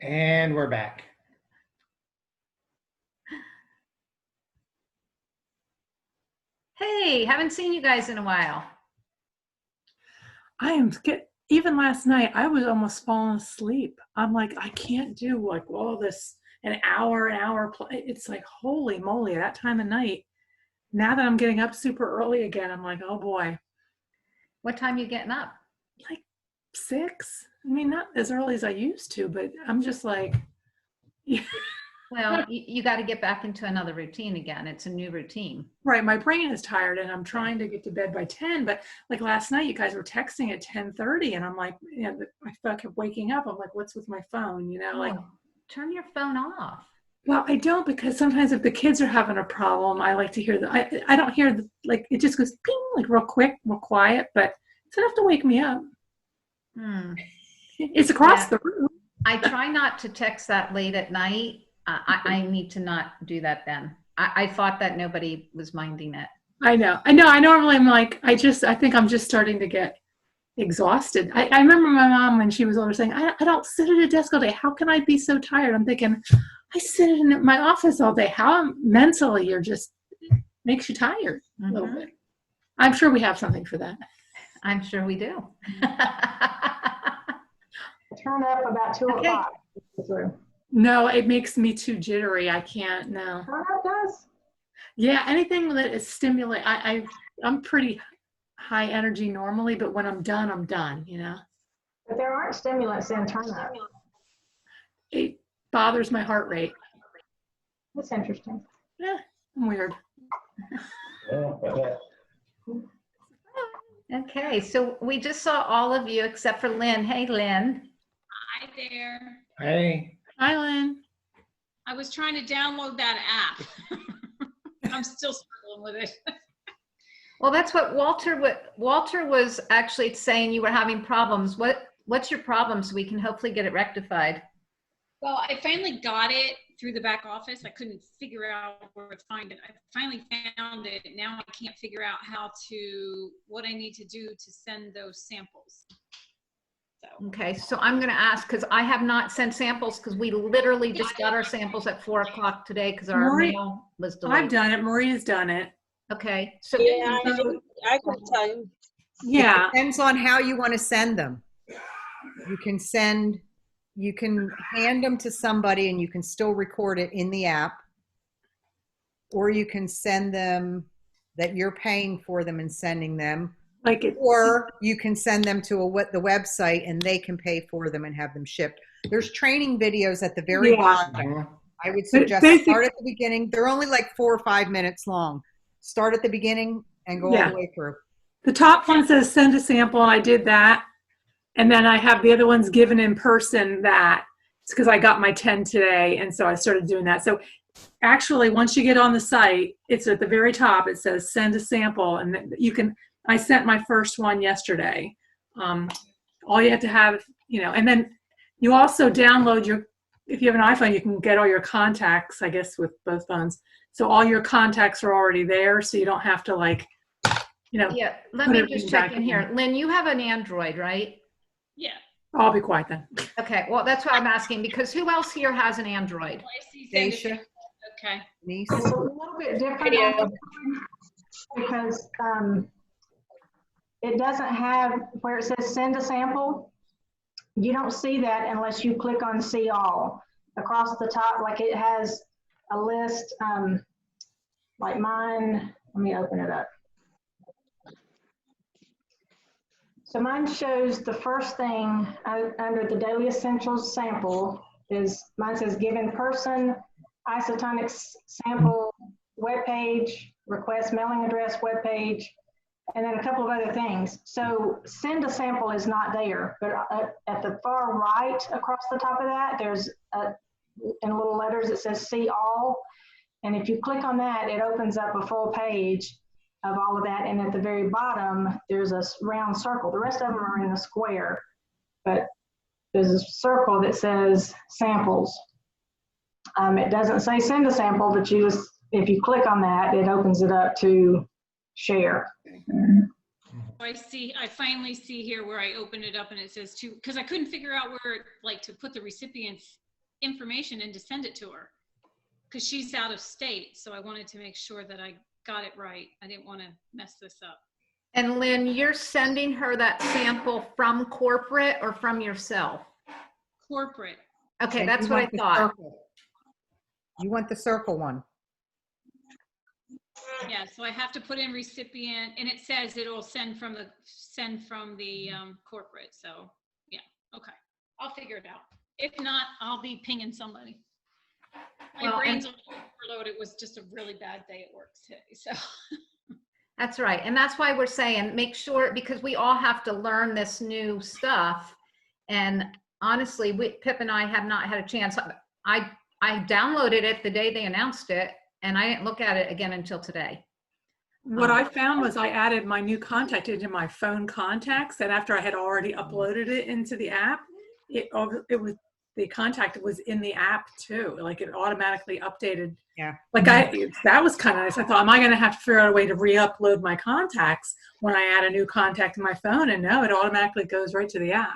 And we're back. Hey, haven't seen you guys in a while. Even last night, I was almost falling asleep. I'm like, I can't do like all this an hour. It's like, holy moly, that time of night. Now that I'm getting up super early again, I'm like, oh boy, What time you getting up? like 6. I mean, not as early as I used to, but I'm just like, yeah. Well, you got to get back into another routine again. It's a new routine. Right. My brain is tired and I'm trying to get to bed by 10. But like last night, you guys were texting at 10:30 and I'm like, I kept waking up. I'm like, what's with my phone? Like, Turn your phone off. well, I don't, because sometimes if the kids are having a problem, I like to hear I don't hear like, it just goes ping, like real quick, real quiet, but it's enough to wake me up. It's across the room. I try not to text that late at night. I need to not do that then. I thought that nobody was minding it. I know. I normally am like, I think I'm just starting to get exhausted. I remember my mom when she was older saying, I don't sit at a desk all day. How can I be so tired? I'm thinking, I sit in my office all day. How mentally you're just makes you tired a little bit. I'm sure we have something for that. I'm sure we do. Turn up about 2 o'clock. No, it makes me too jittery. I can't. No. Turn up does? Yeah, anything that is stimulate. I'm pretty high energy normally, but when I'm done, I'm done. But there aren't stimulants in turn up. It bothers my heart rate. That's interesting. Yeah, I'm weird. Okay, so we just saw all of you except for Lynn. Hey, Lynn. Hi there. Hey. Hi, Lynn. I was trying to download that app. I'm still struggling with it. Well, that's what Walter was actually saying. You were having problems. What's your problem so we can hopefully get it rectified? Well, I finally got it through the back office. I couldn't figure out where to find it. I finally found it. Now I can't figure out what I need to do to send those samples. So. Okay, so I'm going to ask, because I have not sent samples, because we literally just got our samples at 4 o'clock today because our mail was delayed. I've done it. Maria's done it. Okay, so yeah, I can tell you. Yeah, it depends on how you want to send them. You can hand them to somebody and you can still record it in the app, or you can send them that you're paying for them and sending them, or you can send them to the website and they can pay for them and have them shipped. There's training videos at the very bottom. I would suggest start at the beginning. They're only like 4 or 5 minutes long. Start at the beginning and go all the way through. The top one says send a sample. I did that. And then I have the other ones given in person. It's because I got my 10 today. And so I started doing that. So actually, once you get on the site, it's at the very top. It says send a sample. And I sent my first one yesterday. All you have to have, and then you also download if you have an iPhone, you can get all your contacts, I guess, with both phones. So all your contacts are already there. So you don't have to Yeah, let me just check in here. Lynn, you have an Android, right? Yeah. I'll be quiet then. Okay, well, that's why I'm asking, because who else here has an Android? Daisha. Okay. It's a little bit different because it doesn't have where it says send a sample. You don't see that unless you click on see all. Across the top, like it has a list, like mine. Let me open it up. So mine shows the first thing under the Daily Essentials sample mine says given person, isotonic sample webpage, request mailing address webpage, and then a couple of other things. So send a sample is not there, but at the far right across the top of that, there's in little letters it says see all. And if you click on that, it opens up a full page of all of that. And at the very bottom, there's a round circle. The rest of them are in a square, but there's a circle that says samples. It doesn't say send a sample, but if you click on that, it opens it up to share. I finally see here where I opened it up and it says because I couldn't figure out where to put the recipient's information in to send it to her because she's out of state. So I wanted to make sure that I got it right. I didn't want to mess this up. And Lynn, you're sending her that sample from corporate or from yourself? Corporate. Okay, And that's you what I want the thought. circle. You want the circle one. Yeah, so I have to put in recipient, and it says it will send from the corporate. So yeah, okay, I'll figure it out. If not, I'll be pinging somebody. My Well, brain's on overload. It was just a really bad day at work today. So That's right. And that's why we're saying make sure, because we all have to learn this new stuff. And honestly, Pip and I have not had a chance. I downloaded it the day they announced it, and I didn't look at it again until today. What I found was I added my new contact into my phone contacts, and after I had already uploaded it into the app, it was the contact was in the app too. Like it automatically updated. Yeah. Like that was kind of nice. I thought, am I going to have to figure out a way to re-upload my contacts when I add a new contact to my phone? And no, it automatically goes right to the app.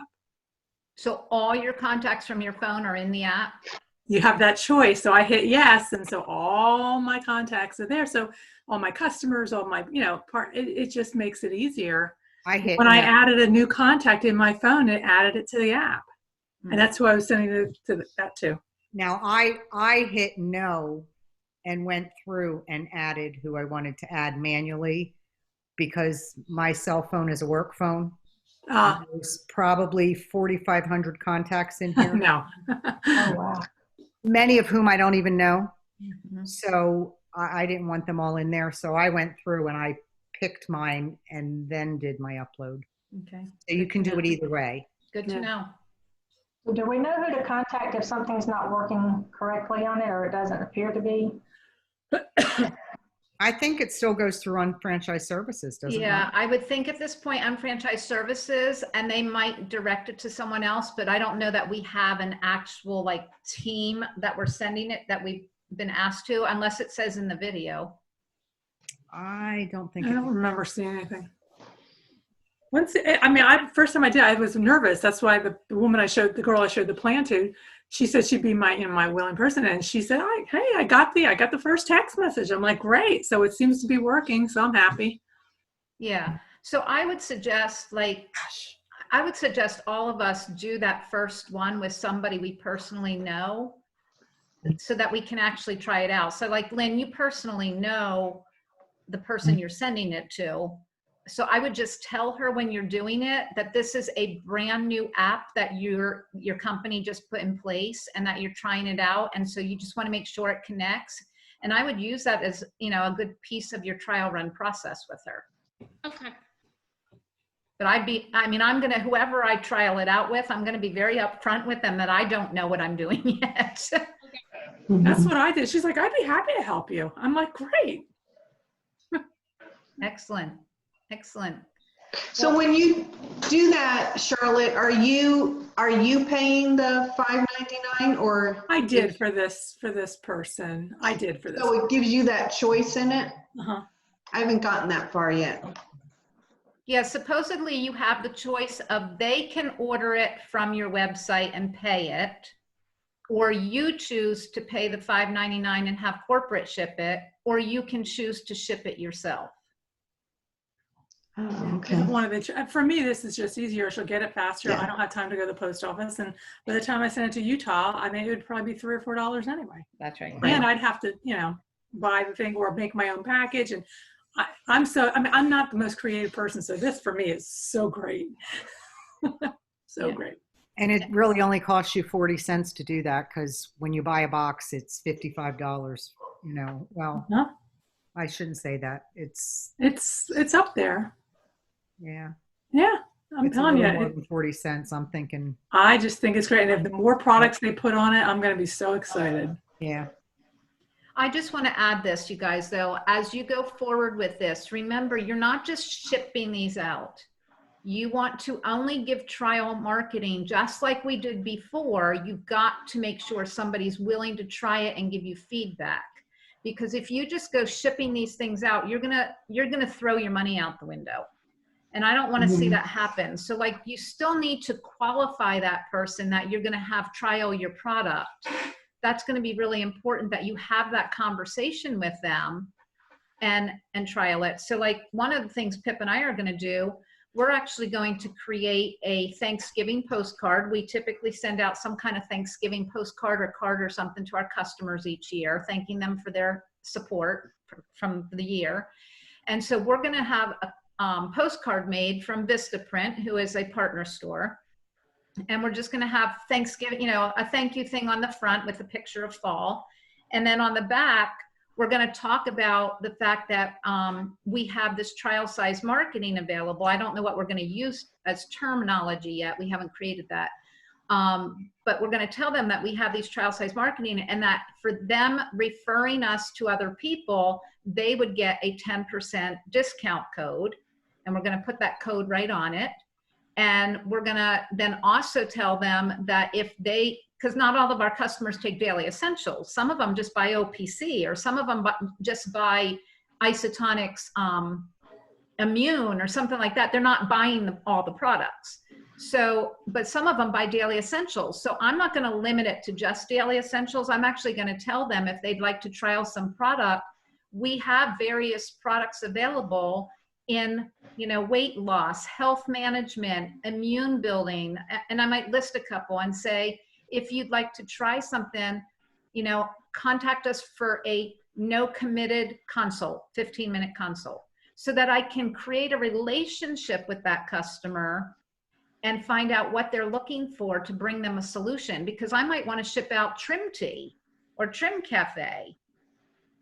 So all your contacts from your phone are in the app? You have that choice. So I hit yes. And so all my contacts are there. So all my customers, all my, it just makes it easier. When I added a new contact in my phone, it added it to the app. And that's who I was sending it to that to. Now I hit no and went through and added who I wanted to add manually because my cell phone is a work phone. There's probably 4,500 contacts in here. No. Oh, wow. Many of whom I don't even know. Mm-hmm. So I didn't want them all in there. So I went through and I picked mine and then did my upload. Okay. So you can do it either way. Good to know. So do we know who to contact if something's not working correctly on it or it doesn't appear to be? I think it still goes through Unfranchised Services, doesn't it? Yeah, I would think at this point, Unfranchised Services, and they might direct it to someone else, but I don't know that we have an actual team that we're sending it, that we've been asked to, unless it says in the video. I don't think I don't remember seeing anything. First time I did, I was nervous. That's why the girl I showed the plan to, she said she'd be my willing person, and she said, "Hey, I got the first text message." I'm like, "Great!" So it seems to be working. So I'm happy. Yeah. So I would suggest all of us do that first one with somebody we personally know, so that we can actually try it out. So like Lynn, you personally know the person you're sending it to. So I would just tell her when you're doing it that this is a brand new app that your company just put in place and that you're trying it out. And so you just want to make sure it connects. And I would use that as, a good piece of your trial run process with her. okay. But whoever I trial it out with, I'm going to be very upfront with them that I don't know what I'm doing yet. That's what I did. She's like, "I'd be happy to help you." I'm like, "Great." Excellent. So when you do that, Charlotte, are you paying the $5.99 or? I did for this person. I did for this. So it gives you that choice in it? Uh-huh. I haven't gotten that far yet. Yeah, supposedly you have the choice of they can order it from your website and pay it, or you choose to pay the $5.99 and have corporate ship it, or you can choose to ship it yourself. Oh, okay. For me, this is just easier. She'll get it faster. Yeah. I don't have time to go to the post office, and by the time I send it to Utah, it would probably be $3 or $4 anyway. That's right. And I'd have to, buy the thing or make my own package. And I'm not the most creative person, so this for me is so great. Great. And it really only costs you 40 cents to do that because when you buy a box, it's $55. Well, No, I shouldn't say that. It's up there. Yeah. Yeah, I'm It's telling a you. little more than 40 cents. I'm thinking. I just think it's great. And if the more products they put on it, I'm going to be so excited. Yeah. I just want to add this, you guys, though, as you go forward with this, remember, you're not just shipping these out. You want to only give trial marketing, just like we did before. You've got to make sure somebody's willing to try it and give you feedback. Because if you just go shipping these things out, you're gonna throw your money out the window. And I don't want to see that happen. So like, you still need to qualify that person that you're going to have trial your product. That's going to be really important that you have that conversation with them and trial it. So like, one of the things Pip and I are going to do, we're actually going to create a Thanksgiving postcard. We typically send out some kind of Thanksgiving postcard or card or something to our customers each year, thanking them for their support from the year. And so we're going to have a postcard made from Vistaprint, who is a partner store. And we're just going to have Thanksgiving, you know, a thank you thing on the front with a picture of fall. And then on the back, we're going to talk about the fact that we have this trial size marketing available. I don't know what we're going to use as terminology yet. We haven't created that. But we're going to tell them that we have these trial size marketing, and that for them referring us to other people, they would get a 10% discount code. And we're going to put that code right on it. And we're going to then also tell them that if they, because not all of our customers take Daily Essentials. Some of them just buy OPC, or some of them just buy Isotonics Immune or something like that. They're not buying all the products. So, but some of them buy Daily Essentials. So I'm not going to limit it to just Daily Essentials. I'm actually going to tell them if they'd like to trial some product, we have various products available in, you know, weight loss, health management, immune building. And I might list a couple and say, if you'd like to try something, you know, contact us for a no committed consult, 15-minute consult, so that I can create a relationship with that customer and find out what they're looking for to bring them a solution. Because I might want to ship out Trim Tea or Trim Cafe.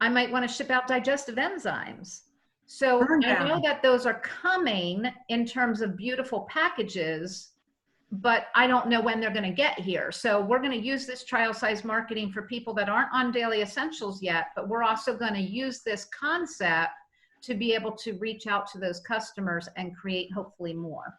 I might want to ship out digestive enzymes. So I know that those are coming in terms of beautiful packages, but I don't know when they're going to get here. So we're going to use this trial size marketing for people that aren't on Daily Essentials yet, but we're also going to use this concept to be able to reach out to those customers and create hopefully more.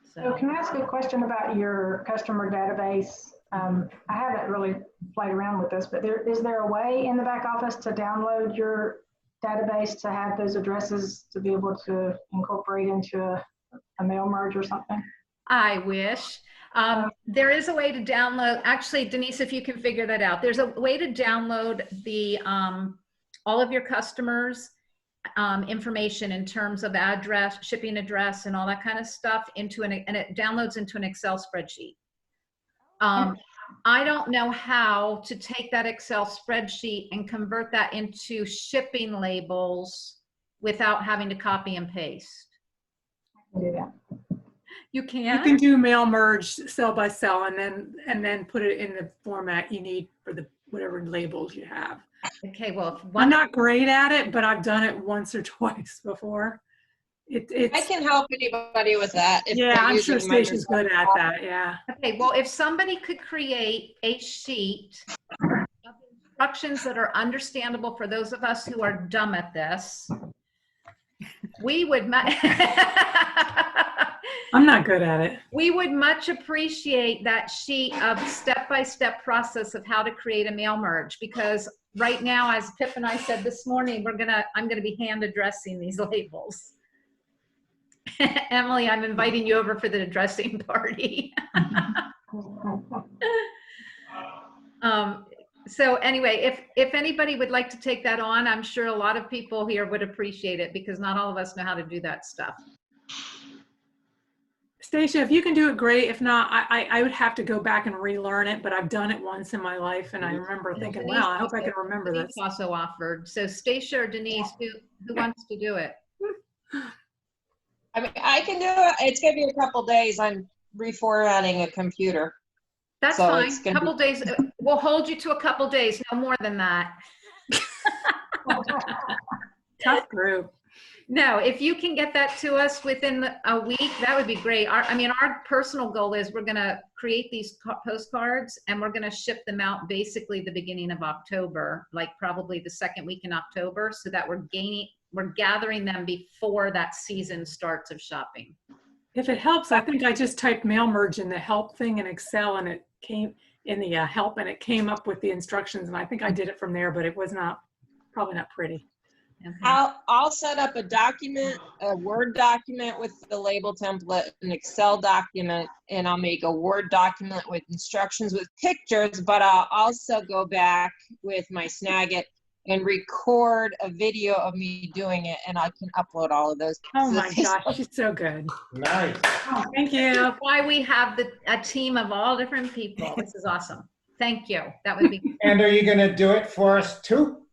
So can I ask a question about your customer database? I haven't really played around with this, but is there a way in the back office to download your database to have those addresses to be able to incorporate into a mail merge or something? I wish. There is a way to download, actually, Denise, if you can figure that out, there's a way to download the all of your customers' information in terms of address, shipping address, and all that kind of stuff and it downloads into an Excel spreadsheet. I don't know how to take that Excel spreadsheet and convert that into shipping labels without having to copy and paste. I can do that. You You can? can do mail merge cell by cell and then put it in the format you need for the whatever labels you have. Okay, well, I'm not great at it, but I've done it once or twice before. I can help anybody with that. If Yeah, they're I'm sure using Stacia's Microsoft good at that. Yeah. Okay, well, if somebody could create a sheet of instructions that are understandable for those of us who are dumb at this, we would I'm not good at it. we would much appreciate that sheet of step-by-step process of how to create a mail merge, because right now, as Pip and I said this morning, I'm gonna be hand addressing these labels. Emily, I'm inviting you over for the addressing party. So anyway, if anybody would like to take that on, I'm sure a lot of people here would appreciate it, because not all of us know how to do that stuff. Stacia, if you can do it, great. If not, I would have to go back and relearn it, but I've done it once in my life, and I remember thinking, wow, I hope I can remember Denise this. also offered. So Stacia or Denise, who wants to do it? I mean, I can do it. It's gonna be a couple days. I'm reformatting a computer. That's So fine. it's A gonna couple days. We'll hold you to a couple days, no more than that. Tough group. No, if you can get that to us within a week, that would be great. Our personal goal is we're going to create these postcards and we're going to ship them out basically the beginning of October, like probably the second week in October, so that we're gathering them before that season starts of shopping. If it helps, I think I just typed mail merge in the help thing in Excel, and it came in the help, and it came up with the instructions, and I think I did it from there, but it was probably not pretty. Okay. I'll set up a document, a Word document with the label template, an Excel document, and I'll make a Word document with instructions with pictures, but I'll also go back with my Snagit and record a video of me doing it, and I can upload all of those. Oh to the my Facebook. gosh, she's so good. Nice. Oh, thank you. Why we have a team of all different people. This is awesome. Thank you. That would be. And are you going to do it for us too?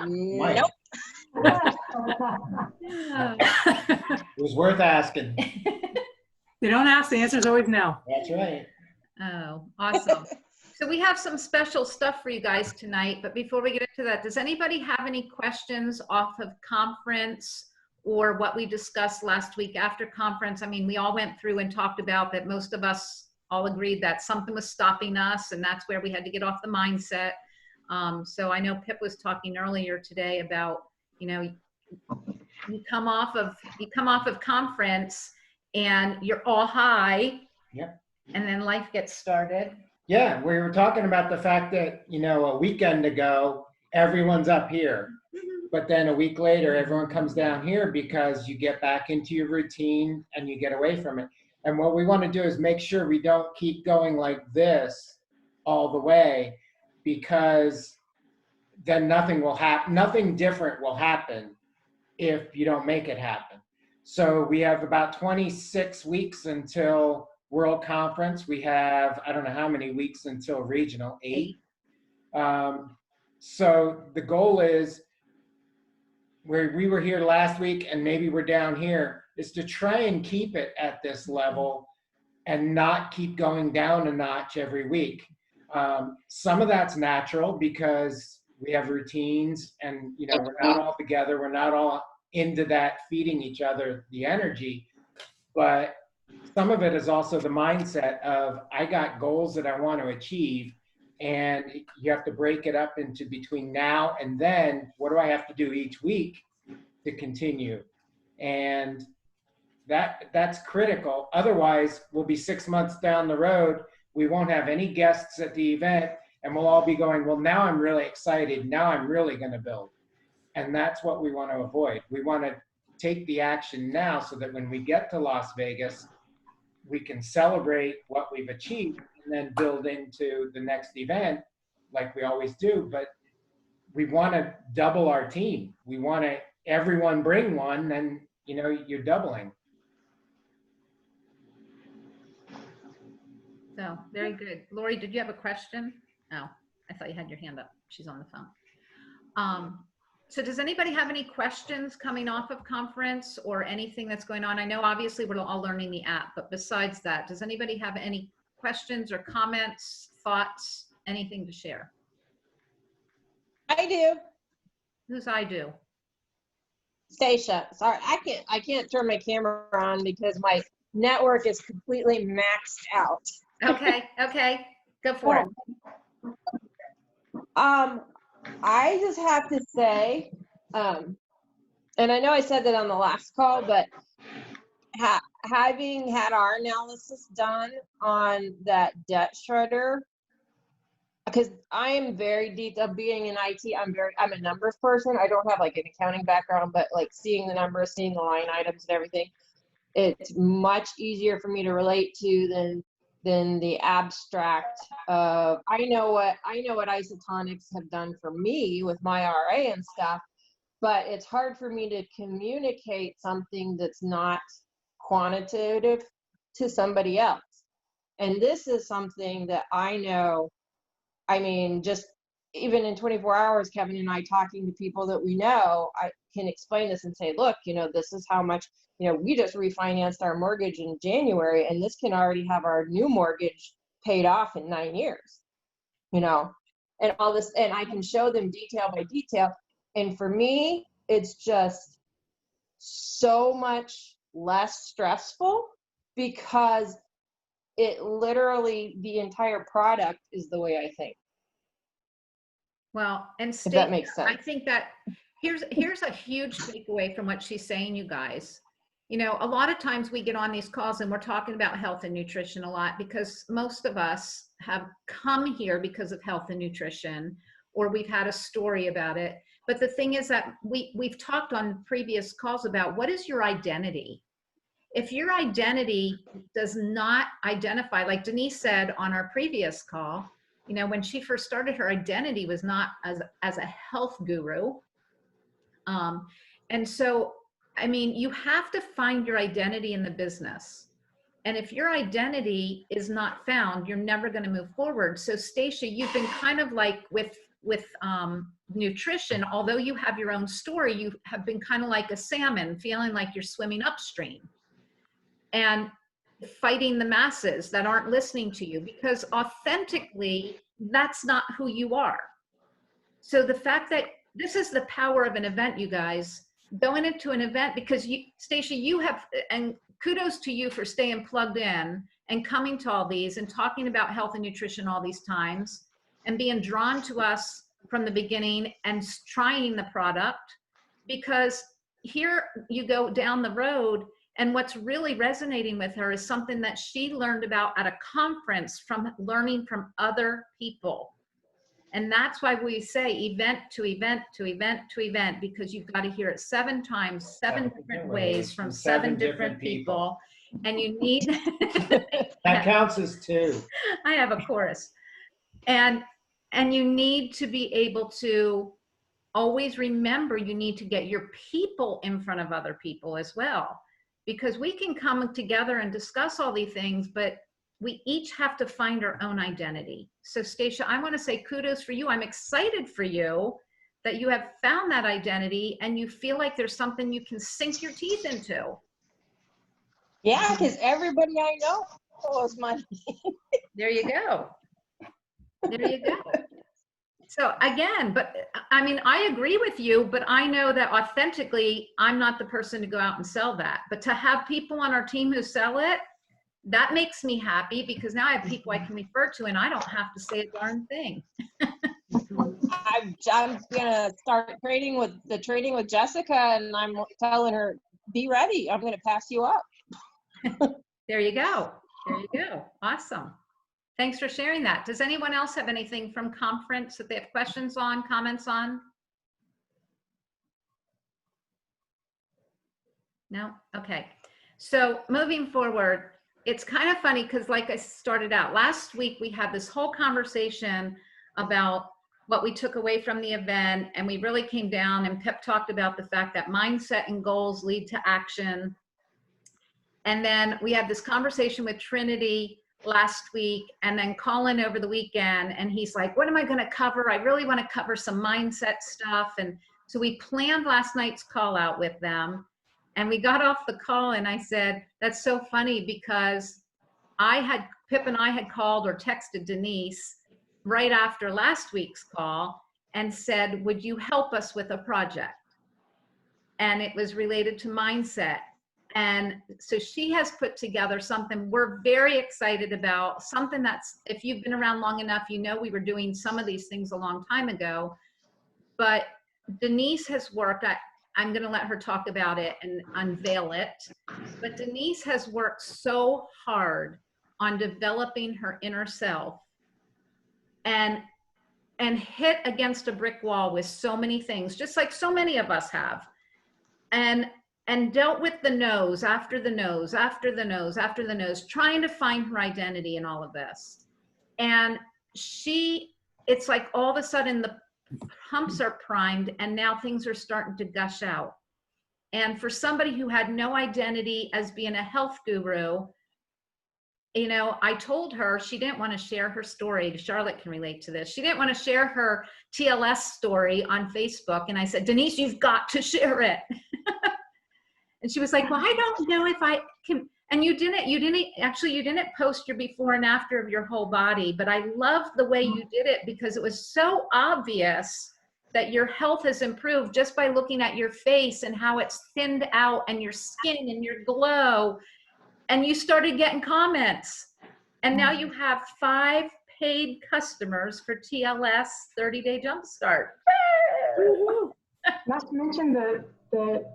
Mike, Nope. it was worth asking. You don't ask, the answer is always no. That's right. Oh, awesome. So we have some special stuff for you guys tonight, but before we get into that, does anybody have any questions off of conference or what we discussed last week after conference? I mean, we all went through and talked about that. Most of us all agreed that something was stopping us, and that's where we had to get off the mindset. So I know Pip was talking earlier today about, you know, you come off of conference and you're all high. Yep. And then life gets started. Yeah, we were talking about the fact that, you know, a weekend ago, everyone's up here. But then a week later, everyone comes down here because you get back into your routine and you get away from it. And what we want to do is make sure we don't keep going like this all the way, because then nothing will happen. Nothing different will happen if you don't make it happen. So we have about 26 weeks until World Conference. We have, I don't know how many weeks until regional, 8. So the goal is, where we were here last week and maybe we're down here, is to try and keep it at this level and not keep going down a notch every week. Some of that's natural because we have routines and, you know, we're not all together. We're not all into that feeding each other the energy, but some of it is also the mindset of, I got goals that I want to achieve, and you have to break it up into between now and then, what do I have to do each week to continue? And that's critical. Otherwise, we'll be 6 months down the road, we won't have any guests at the event, and we'll all be going, well, now I'm really excited. Now I'm really going to build. And that's what we want to avoid. We want to take the action now so that when we get to Las Vegas, we can celebrate what we've achieved and then build into the next event like we always do. But we want to double our team. We want to, everyone bring one, then, you know, you're doubling. So very good. Lori, did you have a question? Oh, I thought you had your hand up. She's on the phone. So does anybody have any questions coming off of conference or anything that's going on? I know obviously we're all learning the app, but besides that, does anybody have any questions or comments, thoughts, anything to share? I do. Who's I do? Stacia, sorry, I can't turn my camera on because my network is completely maxed out. Okay, okay, go for it. I just have to say, and I know I said that on the last call, but having had our analysis done on that debt shredder, because I am very deep of being in IT, I'm a numbers person. I don't have like an accounting background, but like seeing the numbers, seeing the line items and everything, it's much easier for me to relate to than the abstract of, I know what isotonics have done for me with my RA and stuff, but it's hard for me to communicate something that's not quantitative to somebody else. And this is something that I know, I mean, just even in 24 hours, Kevin and I talking to people that we know, I can explain this and say, look, you know, this is how much, you know, we just refinanced our mortgage in January, and this can already have our new mortgage paid off in 9 years, you know, and all this, and I can show them detail by detail. And for me, it's just so much less stressful because it literally, the entire product is the way I think. Well, and If that makes sense. I think that here's a huge takeaway from what she's saying, you guys. You know, a lot of times we get on these calls and we're talking about health and nutrition a lot because most of us have come here because of health and nutrition, or we've had a story about it. But the thing is that we've talked on previous calls about what is your identity? If your identity does not identify, like Denise said on our previous call, you know, when she first started, her identity was not as a health guru. And so, I mean, you have to find your identity in the business. And if your identity is not found, you're never going to move forward. So Stacia, you've been kind of like with nutrition, although you have your own story, you have been kind of like a salmon, feeling like you're swimming upstream and fighting the masses that aren't listening to you, because authentically, that's not who you are. So the fact that this is the power of an event, you guys, going into an event, because you, Stacia, you have, and kudos to you for staying plugged in and coming to all these and talking about health and nutrition all these times and being drawn to us from the beginning and trying the product, because here you go down the road and what's really resonating with her is something that she learned about at a conference from learning from other people. And that's why we say event to event to event to event, because you've got to hear it 7 times, 7 different ways from 7 different people. And you need That counts as 2. I have a chorus. And you need to be able to always remember you need to get your people in front of other people as well, because we can come together and discuss all these things, but we each have to find our own identity. So Stacia, I want to say kudos for you. I'm excited for you that you have found that identity and you feel like there's something you can sink your teeth into. Yeah, because everybody I know knows my There you go. There you go. So again, but I mean, I agree with you, but I know that authentically, I'm not the person to go out and sell that. But to have people on our team who sell it, that makes me happy, because now I have people I can refer to and I don't have to say a darn thing. I'm gonna start trading with Jessica, and I'm telling her, be ready. I'm gonna pass you up. There you go. There you go. Awesome. Thanks for sharing that. Does anyone else have anything from conference that they have questions on, comments on? No? Okay. So moving forward, it's kind of funny because like I started out, last week we had this whole conversation about what we took away from the event, and we really came down and Pep talked about the fact that mindset and goals lead to action. And then we had this conversation with Trinity last week, and then Colin over the weekend, and he's like, what am I going to cover? I really want to cover some mindset stuff. And so we planned last night's call out with them, and we got off the call and I said, that's so funny, because Pip and I had called or texted Denise right after last week's call and said, would you help us with a project? And it was related to mindset. And so she has put together something we're very excited about, something that's, if you've been around long enough, you know we were doing some of these things a long time ago. But Denise has worked, I'm going to let her talk about it and unveil it. But Denise has worked so hard on developing her inner self and hit against a brick wall with so many things, just like so many of us have. And dealt with the no's after the no's, after the no's, after the no's, trying to find her identity in all of this. And it's like all of a sudden the pumps are primed and now things are starting to gush out. And for somebody who had no identity as being a health guru, you know, I told her she didn't want to share her story. Charlotte can relate to this. She didn't want to share her TLS story on Facebook. And I said, Denise, you've got to share it. And she was like, well, I don't know if I can. And you didn't post your before and after of your whole body, but I loved the way you did it because it was so obvious that your health has improved just by looking at your face and how it's thinned out and your skin and your glow. And you started getting comments. And now you have 5 paid customers for TLS 30-day Jumpstart. Not to mention the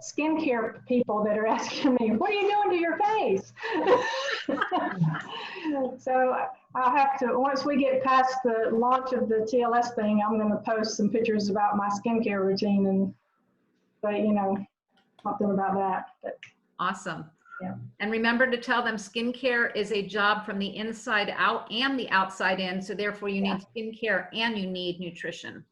skincare people that are asking me, what are you doing to your face? So I'll have to, once we get past the launch of the TLS thing, I'm going to post some pictures about my skincare routine and, but you know, something about that. But Awesome. Yeah. And remember to tell them skincare is a job from the inside out and the outside in. So therefore you need skincare and you need nutrition.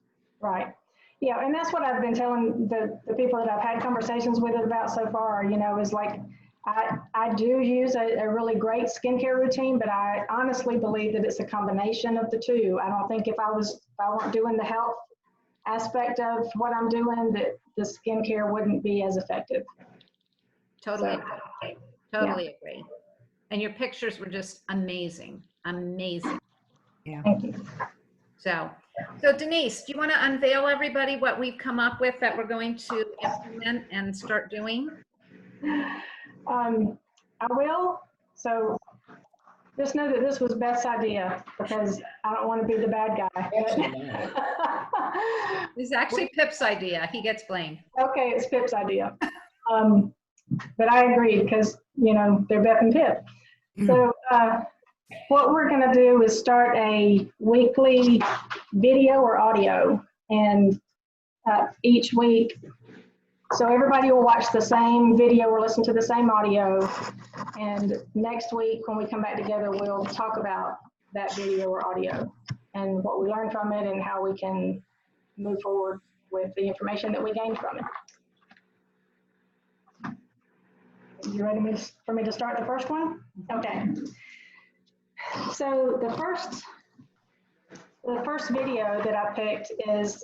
right. Yeah, and that's what I've been telling the people that I've had conversations with about so far, you know, is like, I do use a really great skincare routine, but I honestly believe that it's a combination of the two. I don't think if I weren't doing the health aspect of what I'm doing, that the skincare wouldn't be as effective. Totally, So, agree. Totally agree. And your pictures were just amazing, amazing. thank you. So Denise, do you want to unveil everybody what we've come up with that we're going to implement and start doing? I will. So just know that this was Beth's idea because I don't want to be the bad guy. This is actually Pip's idea. He gets blamed. Okay, it's Pip's idea. But I agreed because, you know, they're Beth and Pip. So what we're going to do is start a weekly video or audio, and each week, so everybody will watch the same video or listen to the same audio, and next week when we come back together, we'll talk about that video or audio and what we learned from it and how we can move forward with the information that we gained from it. You ready for me to start the first one? Okay. So the first video that I picked is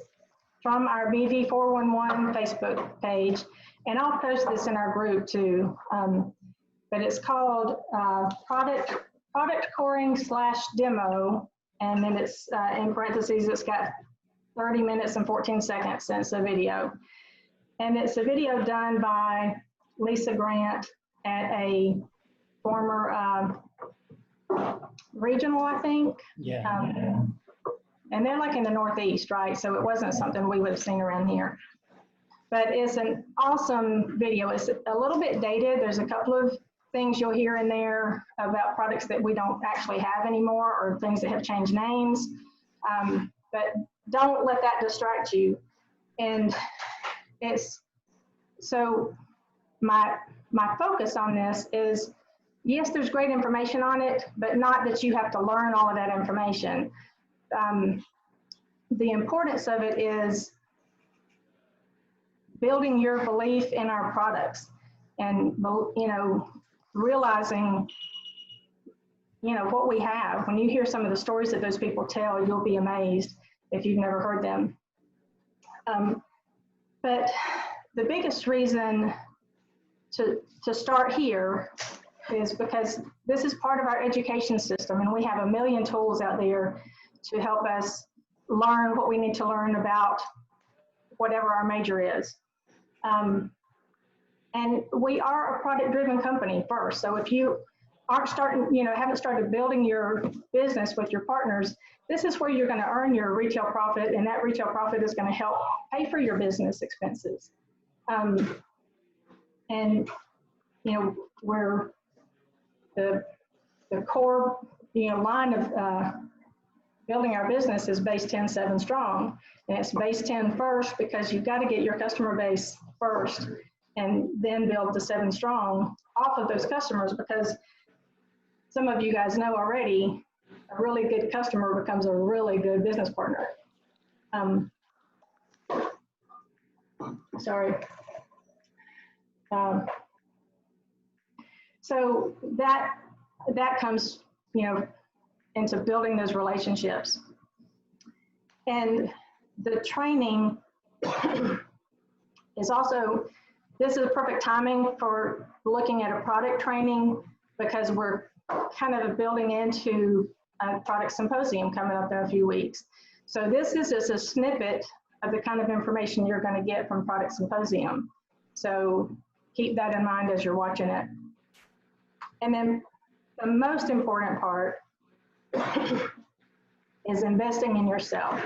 from our BV411 Facebook page, and I'll post this in our group too. But it's called product coring / demo, and then it's in parentheses. It's got 30 minutes and 14 seconds since the video, and it's a video done by Lisa Grant at a former regional, I think. Yeah. And they're like in the Northeast, right? So it wasn't something we would have seen around here. But it's an awesome video. It's a little bit dated. There's a couple of things you'll hear in there about products that we don't actually have anymore or things that have changed names. But don't let that distract you. And it's, so my focus on this is, yes, there's great information on it, but not that you have to learn all of that information. The importance of it is building your belief in our products and, you know, realizing, you know, what we have. When you hear some of the stories that those people tell, you'll be amazed if you've never heard them. But the biggest reason to start here is because this is part of our education system, and we have a million tools out there to help us learn what we need to learn about whatever our major is. And we are a product-driven company first. So if you aren't starting, you know, haven't started building your business with your partners, this is where you're going to earn your retail profit, and that retail profit is going to help pay for your business expenses. And, you know, where the core, you know, line of building our business is base 10, 7 strong. And it's base 10 first because you've got to get your customer base first and then build the 7 strong off of those customers, because some of you guys know already, a really good customer becomes a really good business partner. Sorry. So that comes, you know, into building those relationships. And the training is also, this is perfect timing for looking at a product training, because we're kind of building into a product symposium coming up in a few weeks. So this is just a snippet of the kind of information you're going to get from product symposium. So keep that in mind as you're watching it. And then the most important part is investing in yourself.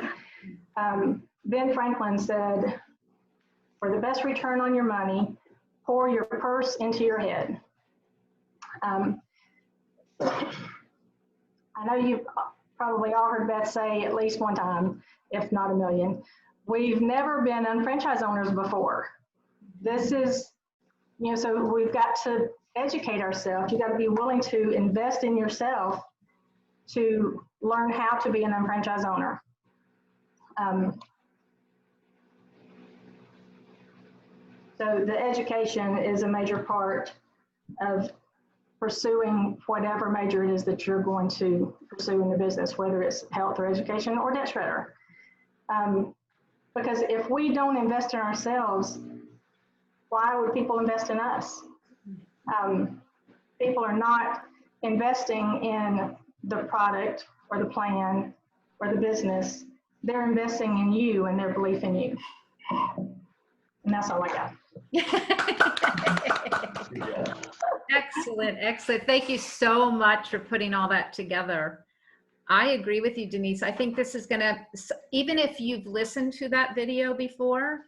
Ben Franklin said, for the best return on your money, pour your purse into your head. I know you've probably all heard Beth say at least one time, if not a million, we've never been franchise owners before. This is, so we've got to educate ourselves. You got to be willing to invest in yourself to learn how to be an unfranchised owner. So the education is a major part of pursuing whatever major it is that you're going to pursue in the business, whether it's health or education or debt shredder. Because if we don't invest in ourselves, why would people invest in us? People are not investing in the product or the plan or the business. They're investing in you and their belief in you. And that's all I got. Excellent, excellent. Thank you so much for putting all that together. I agree with you, Denise. I think this is gonna, even if you've listened to that video before,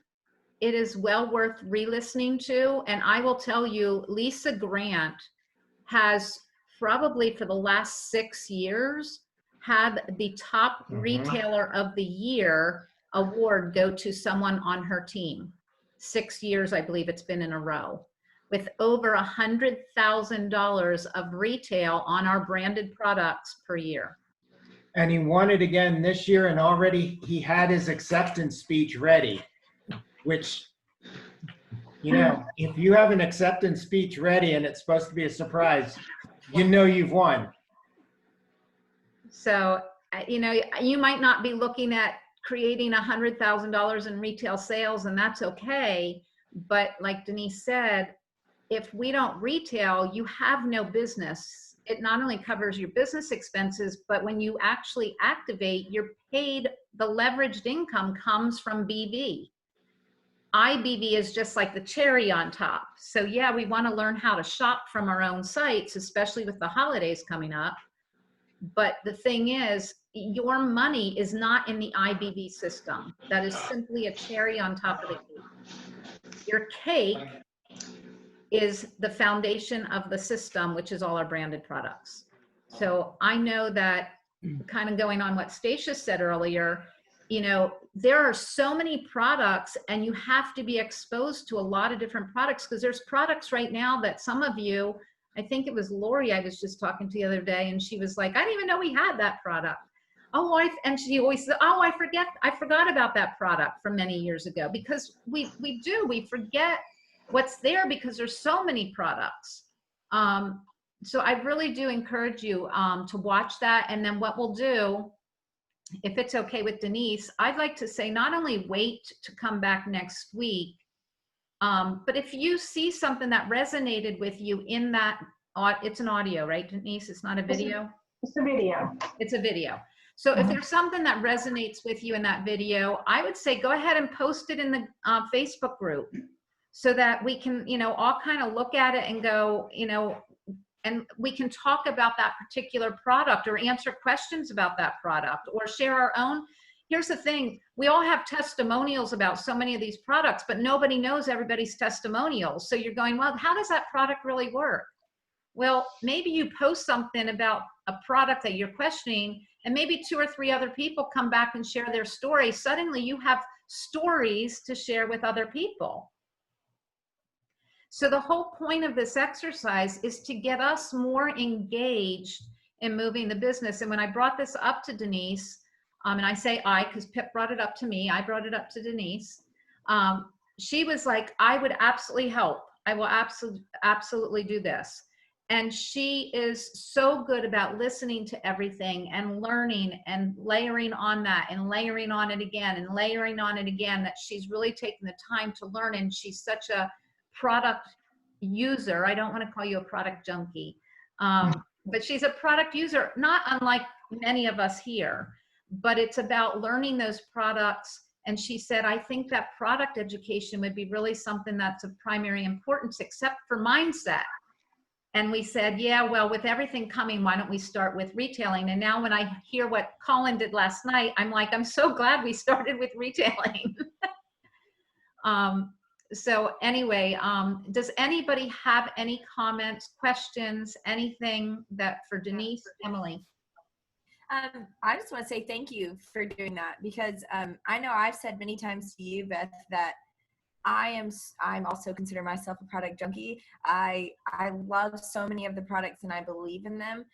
it is well worth re-listening to. And I will tell you, Lisa Grant has probably for the last 6 years had the top retailer of the year award go to someone on her team. 6 years, I believe it's been in a row, with over $100,000 of retail on our branded products per year. And he won it again this year, and already he had his acceptance speech ready, which, if you have an acceptance speech ready and it's supposed to be a surprise, you've won. So, you might not be looking at creating $100,000 in retail sales, and that's okay. But like Denise said, if we don't retail, you have no business. It not only covers your business expenses, but when you actually activate, you're paid, the leveraged income comes from BV. IBV is just like the cherry on top. So yeah, we want to learn how to shop from our own sites, especially with the holidays coming up. But the thing is, your money is not in the IBV system. That is simply a cherry on top of the cake. Your cake is the foundation of the system, which is all our branded products. So I know that, kind of going on what Stacia said earlier, there are so many products and you have to be exposed to a lot of different products, because there's products right now that some of you, I think it was Lori I was just talking to the other day, and she was like, I didn't even know we had that product. And she always said, I forgot about that product from many years ago, because we forget what's there because there's so many products. So I really do encourage you to watch that. And then what we'll do, if it's okay with Denise, I'd like to say not only wait to come back next week, but if you see something that resonated with you in that, it's an audio, right, Denise? It's not a video? It's a video. It's a video. So if there's something that resonates with you in that video, I would say go ahead and post it in the Facebook group so that we can, all kind of look at it and go, and we can talk about that particular product or answer questions about that product or share our own. Here's the thing, we all have testimonials about so many of these products, but nobody knows everybody's testimonials. So you're going, well, how does that product really work? Well, maybe you post something about a product that you're questioning, and maybe 2 or 3 other people come back and share their story. Suddenly you have stories to share with other people. So the whole point of this exercise is to get us more engaged in moving the business. And when I brought this up to Denise, and I say I, because Pip brought it up to me, I brought it up to Denise, she was like, I would absolutely help. I will absolutely do this. And she is so good about listening to everything and learning and layering on that and layering on it again and layering on it again, that she's really taken the time to learn. And she's such a product user. I don't want to call you a product junkie, but she's a product user, not unlike many of us here, but it's about learning those products. And she said, I think that product education would be really something that's of primary importance, except for mindset. And we said, yeah, well, with everything coming, why don't we start with retailing? And now when I hear what Colin did last night, I'm like, I'm so glad we started with retailing. So anyway, does anybody have any comments, questions, anything that for Denise, Emily? I just want to say thank you for doing that because I know I've said many times to you, Beth, that I'm also consider myself a product junkie. I love so many of the products and I believe in them,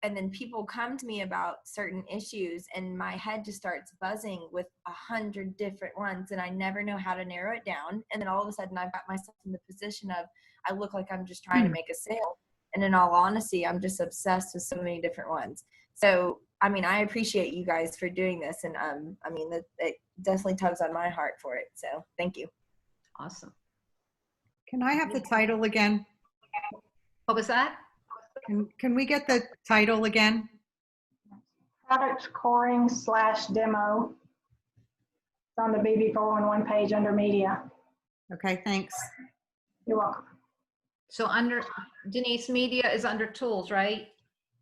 and then people come to me about certain issues and my head just starts buzzing with 100 different ones and I never know how to narrow it down. And then all of a sudden I've got myself in the position of I look like I'm just trying to make a sale. And in all honesty, I'm just obsessed with so many different ones. So, I mean, I appreciate you guys for doing this. And I mean, it definitely tugs on my heart for it. So thank you. Awesome. Can I have the title again? What was that? Can we get the title again? Product scoring / demo. It's on the BB411 page under media. Okay, thanks. You're welcome. So under Denise, media is under tools, right?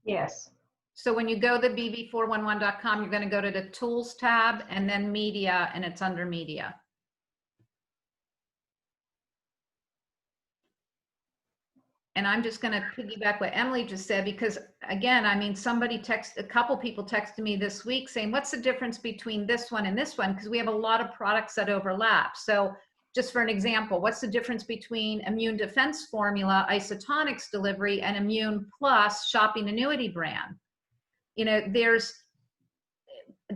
Yes. So when you go to bb411.com, you're going to go to the tools tab and then media, and it's under media. And I'm just going to piggyback what Emily just said, because again, I mean, a couple people texted me this week saying, what's the difference between this one and this one? Because we have a lot of products that overlap. So just for an example, what's the difference between Immune Defense Formula, Isotonics Delivery, and Immune Plus Shopping Annuity brand? You know,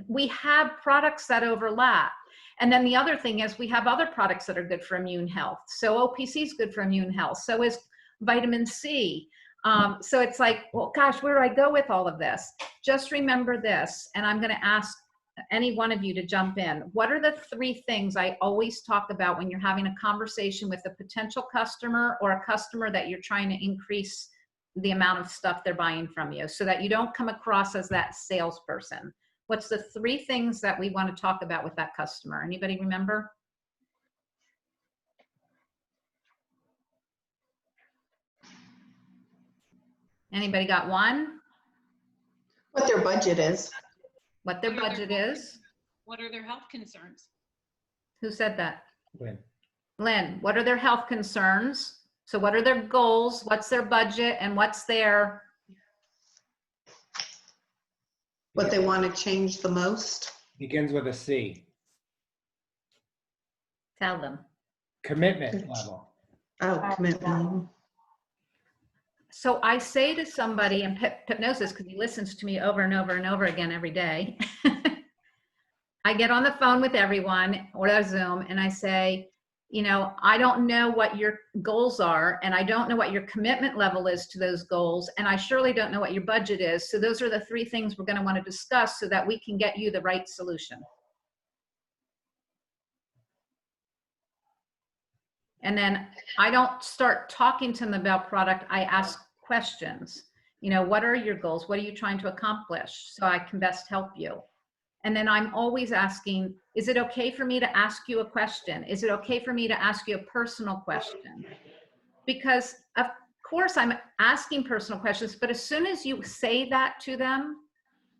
we have products that overlap. And then the other thing is we have other products that are good for immune health. So OPC is good for immune health. So is vitamin C. So it's like, well, gosh, where do I go with all of this? Just remember this, and I'm going to ask any one of you to jump in. What are the 3 things I always talk about when you're having a conversation with a potential customer or a customer that you're trying to increase the amount of stuff they're buying from you so that you don't come across as that salesperson? What's the 3 things that we want to talk about with that customer? Anybody remember? Anybody got one? What their budget is. What their budget is? What are their health concerns? Who said that? Lynn. Lynn, what are their health concerns? So what are their goals? What's their budget? And what's their... What they want to change the most. Begins with a C. Tell them. Commitment level. Oh, commitment. So I say to somebody in hypnosis, because he listens to me over and over and over again every day, I get on the phone with everyone or a Zoom and I say, you know, I don't know what your goals are and I don't know what your commitment level is to those goals, and I surely don't know what your budget is. So those are the 3 things we're going to want to discuss so that we can get you the right solution. And then I don't start talking to them about product. I ask questions. You know, what are your goals? What are you trying to accomplish so I can best help you? And then I'm always asking, is it okay for me to ask you a question? Is it okay for me to ask you a personal question? Because of course I'm asking personal questions, but as soon as you say that to them,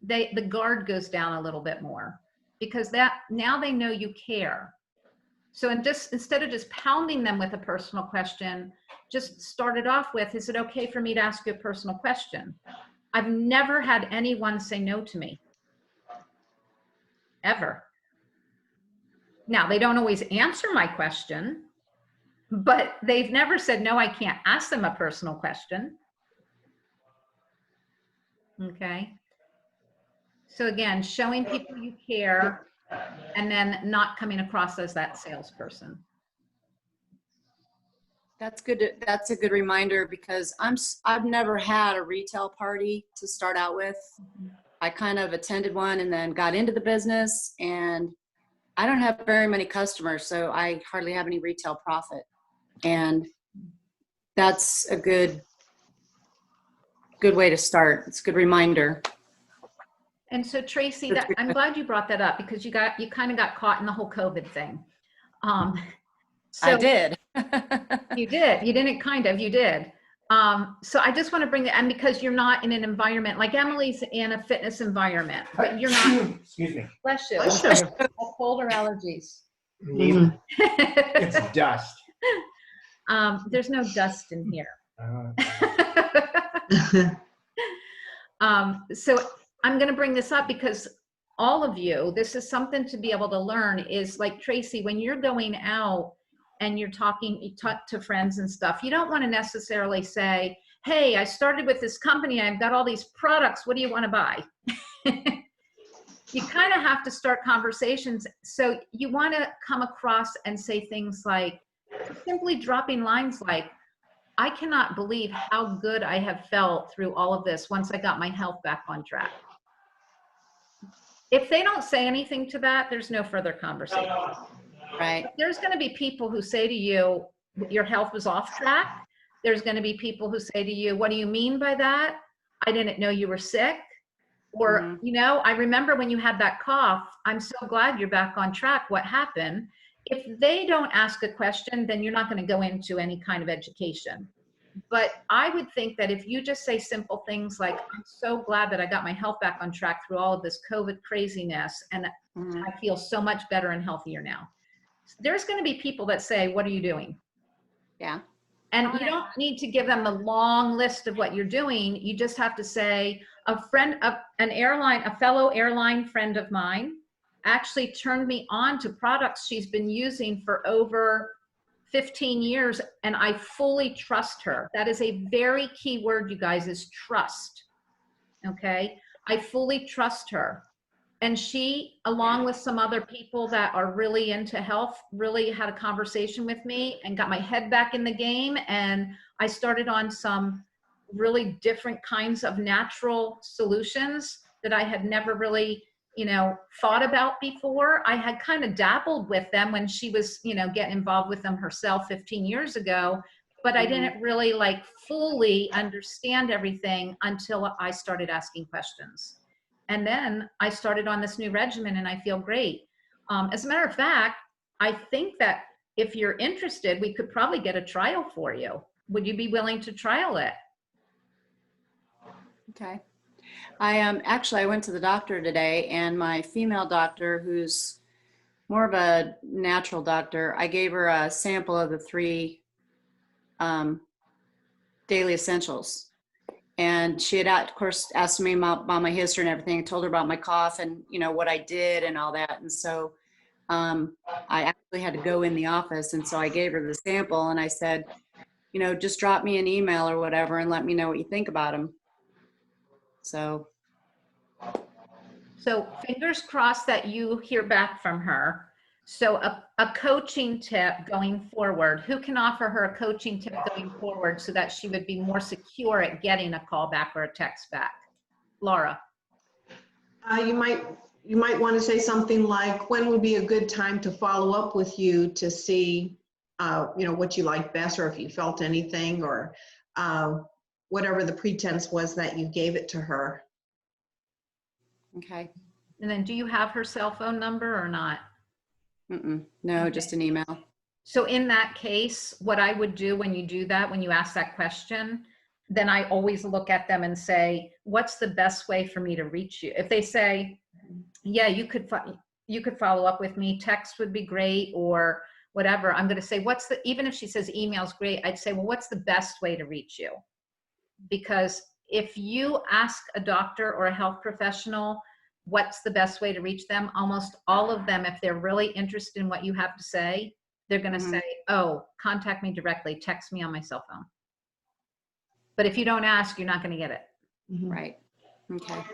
the guard goes down a little bit more, because now they know you care. So instead of just pounding them with a personal question, just start it off with, is it okay for me to ask you a personal question? I've never had anyone say no to me, ever. Now, they don't always answer my question, but they've never said, no, I can't ask them a personal question. Okay. So again, showing people you care, and then not coming across as that salesperson. That's good. That's a good reminder, because I've never had a retail party to start out with. I kind of attended one and then got into the business, and I don't have very many customers, so I hardly have any retail profit. And that's a good way to start. It's a good reminder. And so Tracy, I'm glad you brought that up, because you kind of got caught in the whole COVID thing. I did. You did. You didn't kind of, you did. So I just want to bring that, and because you're not in an environment, like Emily's in a fitness environment, but you're not. Excuse me. Bless you. Bless you. Cold or allergies? Neither. It's dust. There's no dust in here. So I'm going to bring this up because all of you, this is something to be able to learn is like Tracy, when you're going out and you talk to friends and stuff, you don't want to necessarily say, hey, I started with this company. I've got all these products. What do you want to buy? You kind of have to start conversations. So you want to come across and say things like, simply dropping lines like, I cannot believe how good I have felt through all of this once I got my health back on track. If they don't say anything to that, there's no further conversation. Right. There's going to be people who say to you, your health was off track. There's going to be people who say to you, what do you mean by that? I didn't know you were sick. Or, you know, I remember when you had that cough, I'm so glad you're back on track. What happened? If they don't ask a question, then you're not going to go into any kind of education. But I would think that if you just say simple things like, I'm so glad that I got my health back on track through all of this COVID craziness, and I feel so much better and healthier now. There's going to be people that say, what are you doing? Yeah. And you don't need to give them the long list of what you're doing. You just have to say, a fellow airline friend of mine actually turned me on to products she's been using for over 15 years, and I fully trust her. That is a very key word, you guys, is trust. Okay? I fully trust her. And she, along with some other people that are really into health, really had a conversation with me and got my head back in the game. And I started on some really different kinds of natural solutions that I had never really, you know, thought about before. I had kind of dabbled with them when she was, you know, getting involved with them herself 15 years ago, but I didn't really like fully understand everything until I started asking questions. And then I started on this new regimen and I feel great. As a matter of fact, I think that if you're interested, we could probably get a trial for you. Would you be willing to trial it? Okay. I went to the doctor today, and my female doctor, who's more of a natural doctor, I gave her a sample of the 3 daily essentials. And she had, of course, asked me about my history and everything. I told her about my cough and, you know, what I did and all that. And so I actually had to go in the office. And so I gave her the sample and I said, you know, just drop me an email or whatever and let me know what you think about them. So fingers crossed that you hear back from her. So a coaching tip going forward, who can offer her a coaching tip going forward so that she would be more secure at getting a call back or a text back? Laura. You might want to say something like, when would be a good time to follow up with you to see, you know, what you like best, or if you felt anything, or whatever the pretense was that you gave it to her. okay. And then do you have her cell phone number or not? No, just an email. So in that case, what I would do when you do that, when you ask that question, then I always look at them and say, what's the best way for me to reach you? If they say, yeah, you could follow up with me, text would be great, or whatever, I'm going to say, even if she says email's great, I'd say, well, what's the best way to reach you? Because if you ask a doctor or a health professional, what's the best way to reach them? Almost all of them, if they're really interested in what you have to say, they're going to say, oh, contact me directly, text me on my cell phone. But if you don't ask, you're not going to get it. Right. Okay.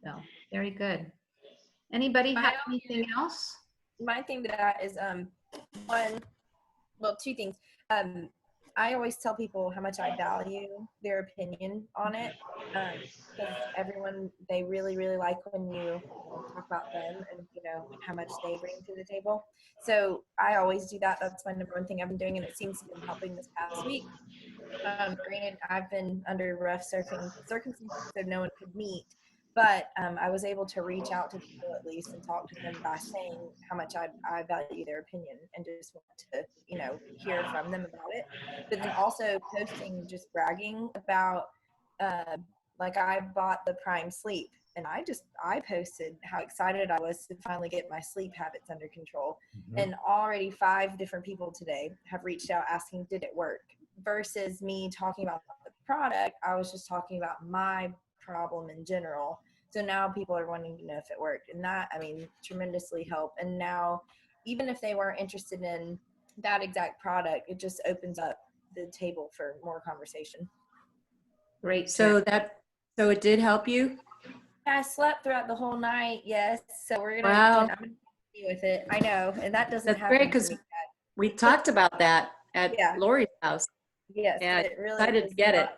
So very good. Anybody have anything else? My thing to that is two things. I always tell people how much I value their opinion on it, because everyone, they really, really like when you talk about them and, you know, how much they bring to the table. So I always do that. That's my number one thing I've been doing, and it seems to be helping this past week. Granted, I've been under rough circumstances, so no one could meet. But I was able to reach out to people at least and talk to them by saying how much I value their opinion and just want to, you know, hear from them about it. But then also posting, just bragging about, like I bought the Prime Sleep, and I posted how excited I was to finally get my sleep habits under control. And already 5 different people today have reached out asking, did it work? Versus me talking about the product, I was just talking about my problem in general. So now people are wanting to know if it worked, and that, I mean, tremendously helped. And now, even if they weren't interested in that exact product, it just opens up the table for more conversation. Great. So tip. so it did help you? I slept throughout the whole night. Yes. So we're gonna. Wow. I'm gonna be with it. I know, and that doesn't That's happen great, to 'cause me. we talked about that at Yeah. Lori's house. Yes. Yeah, It really excited was to get it.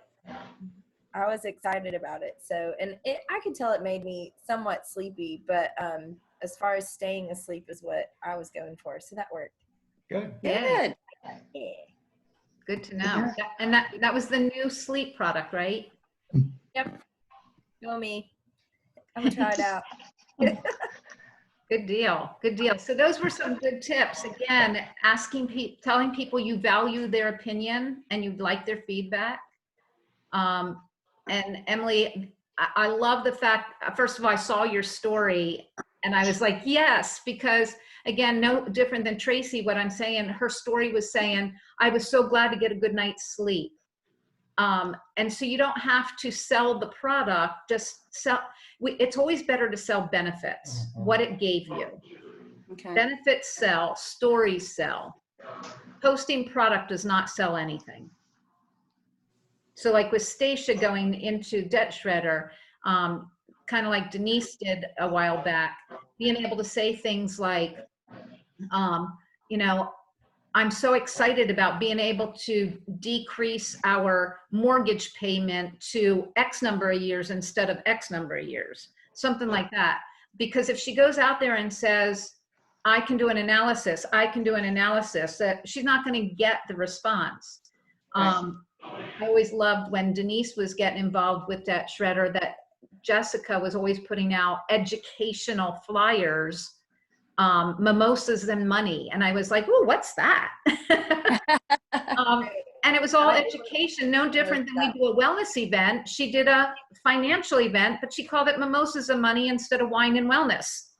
I was excited about it. So, and I could tell it made me somewhat sleepy, but as far as staying asleep is what I was going for. So that worked. Good. Yay. Good. Yeah. Good to know. And that was the new sleep product, right? Yep. Go me. I'm gonna try it out. Good deal. Good deal. So those were some good tips. Again, telling people you value their opinion and you'd like their feedback. And Emily, I love the fact, first of all, I saw your story and I was like, yes, because again, no different than Tracy, what I'm saying, her story was saying, I was so glad to get a good night's sleep. And so you don't have to sell the product, just sell. It's always better to sell benefits, what it gave you. Okay. Benefits sell, stories sell. Posting product does not sell anything. So like with Stacia going into Debt Shredder, kind of like Denise did a while back, being able to say things like, you know, I'm so excited about being able to decrease our mortgage payment to X number of years instead of X number of years, something like that. Because if she goes out there and says, I can do an analysis, that she's not going to get the response. I always loved when Denise was getting involved with Debt Shredder, that Jessica was always putting out educational flyers, mimosas and money. And I was like, oh, what's that? And it was all education, no different than we do a wellness event. She did a financial event, but she called it mimosas and money instead of wine and wellness.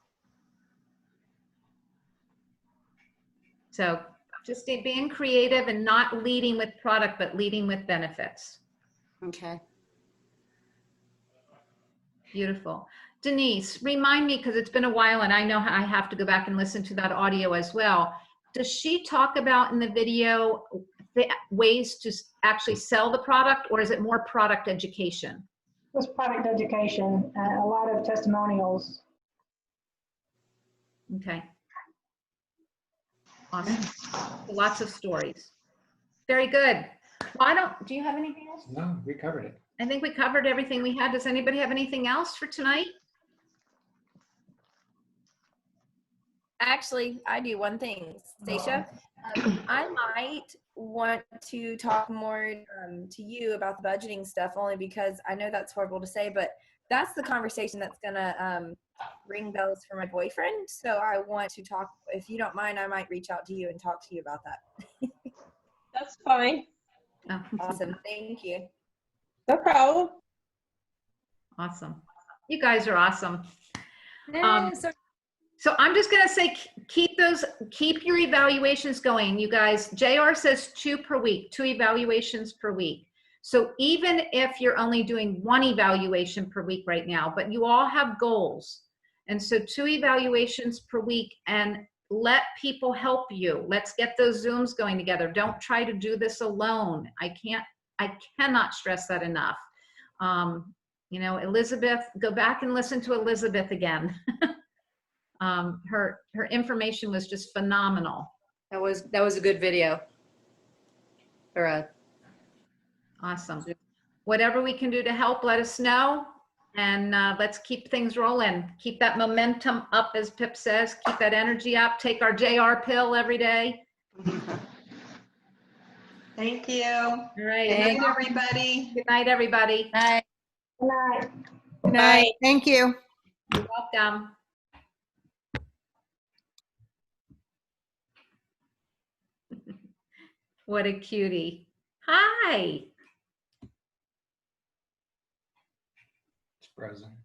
So just being creative and not leading with product, but leading with benefits. Okay. Beautiful. Denise, remind me, because it's been a while and I know I have to go back and listen to that audio as well. Does she talk about in the video the ways to actually sell the product, or is it more product education? It was product education, a lot of testimonials. Okay. Awesome. Lots of stories. Very good. Well, do you have anything else? No, we covered it. I think we covered everything we had. Does anybody have anything else for tonight? Actually, I do one thing, Stacia. I might want to talk more to you about the budgeting stuff, only because I know that's horrible to say, but that's the conversation that's gonna ring bells for my boyfriend. So I want to talk, if you don't mind, I might reach out to you and talk to you about that. That's fine. Oh, Awesome, thank you. No problem. awesome. You guys are awesome. Yeah, So I'm just going to say, keep your evaluations going, you guys. JR says 2 per week, 2 evaluations per week. So even if you're only doing 1 evaluation per week right now, but you all have goals. And so 2 evaluations per week, and let people help you. Let's get those Zooms going together. Don't try to do this alone. I cannot stress that enough. You know, Elizabeth, go back and listen to Elizabeth again. Her information was just phenomenal. That was a good video. Awesome. Whatever we can do to help, let us know. And let's keep things rolling. Keep that momentum up, as Pip says. Keep that energy up. Take our JR pill every day. Thank you. All right. Good night, everybody. Good night, everybody. Bye. Good night. Good night. Thank you. You're welcome. What a cutie. Hi. It's frozen.